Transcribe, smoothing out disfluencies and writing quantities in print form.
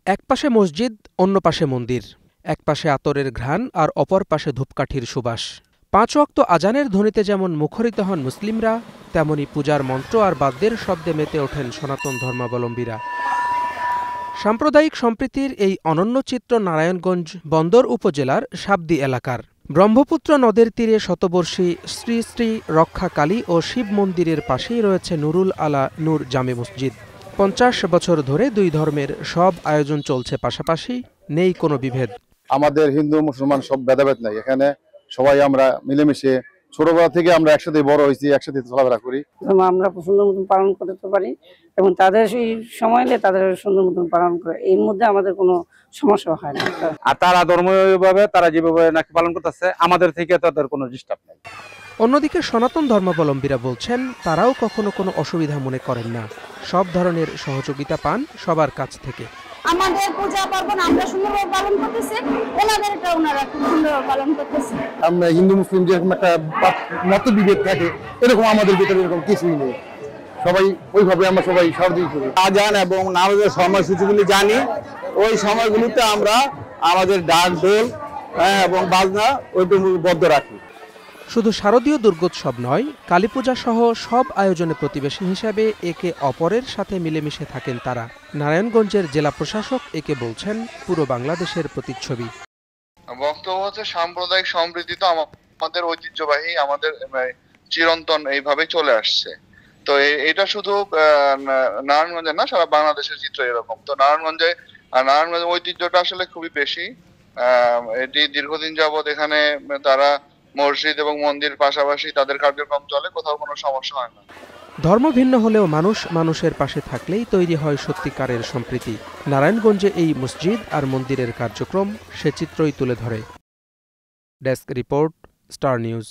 এক পাশে মসজিদ, অন্য পাশে মন্দির। এক পাশে আতরের ঘ্রাণ আর অপর পাশে ধূপকাঠির সুবাস। ৫ ওয়াক্ত আজানের ধ্বনিতে যেমন মুখরিত হন মুসলিমরা, তেমনি পূজার মন্ত্র আর বাদ্যের শব্দে মেতে ওঠেন সনাতন ধর্মাবলম্বীরা। সাম্প্রদায়িক সম্প্রীতির এই অনন্য চিত্র নারায়ণগঞ্জ বন্দর উপজেলার সাবদি এলাকার। ব্রহ্মপুত্র নদের তীরে শতবর্ষী শ্রী শ্রী রক্ষা কালী ও শিব মন্দিরের পাশেই রয়েছে নুরুল আলা নূর জামে মসজিদ। ৫০ বছর ধরে দুই ধর্মের সব আয়োজন চলছে পাশাপাশি, নেই কোনো বিভেদ। আমাদের হিন্দু মুসলমান সব ভেদাভেদ নাই, এখানে সবাই আমরা মিলেমিশে ছোটবেলা থেকে আমরা একসাথে বড় হয়েছি, একসাথে চলাফেরা করি। আমরা সুন্দর মতন পালন করতে পারি এবং তাদের সেই সময় এলে তাদের সুন্দর মতন পালন করে, এর মধ্যে আমাদের কোনো সমস্যা হয় না। আর তারা ধর্মীয়ভাবে তারা যেভাবে নাকি পালন করতেছে, আমাদের থেকে তাদের কোনো ডিস্টার্ব নেই। অন্যদিকে সনাতন ধর্মাবলম্বীরা বলছেন তারাও কখনো কোনো অসুবিধা মনে করেন না, সব ধরনের সহযোগিতা পান সবার কাছ থেকে। আমাদের পূজা পার্বণ আমরা সুন্দরভাবে পালন করতেছি, ওনাদেরটা ওনারা খুব সুন্দরভাবে পালন করতেছে। আমরা হিন্দু মুসলিম যেরকম একটা মতবিভেদ থাকে, এরকম আমাদের ভিতরে এরকম কিছুই নেই। সবাই ওইভাবে আমরা সবাই সহযোগী করি। আজান এবং নামাজের সময়সূচিগুলি জানি, ওই সময়গুলিতে আমরা আমাদের ডাক ঢোল এবং বাজনা ওইটুকু বদ্ধ রাখি। শুধু শারদীয় দুর্গোৎসব নয়, কালীপূজা সহ সব আয়োজনে প্রতিবেশী হিসাবে একে অপরের সাথে মিলেমিশে থাকেন তারা। নারায়ণগঞ্জের জেলা প্রশাসক একে বলছেন পুরো বাংলাদেশের প্রতিচ্ছবি। বক্তব্য হচ্ছে সাম্প্রদায়িক সম্প্রীতি তো আমাদের ঐতিহ্যবাহী, আমাদের চিরন্তন এইভাবে চলে আসছে। তো এটা শুধু নারায়ণগঞ্জে না, সারা বাংলাদেশের চিত্র এরকম। তো নারায়ণগঞ্জের ঐতিহ্যটা আসলে খুবই বেশি। এটি দীর্ঘদিন যাবৎ এখানে তারা মসজিদ এবং মন্দির পাশাপাশি তাদের কার্যক্রম চলে, কোথাও কোনো সমস্যা হয় না। ধর্ম ভিন্ন হলেও মানুষ মানুষের পাশে থাকলেই তৈরি হয় সত্যিকারের সম্প্রীতি। নারায়ণগঞ্জে এই মসজিদ আর মন্দিরের কার্যক্রম সে চিত্রই তুলে ধরে। Desk report, star news.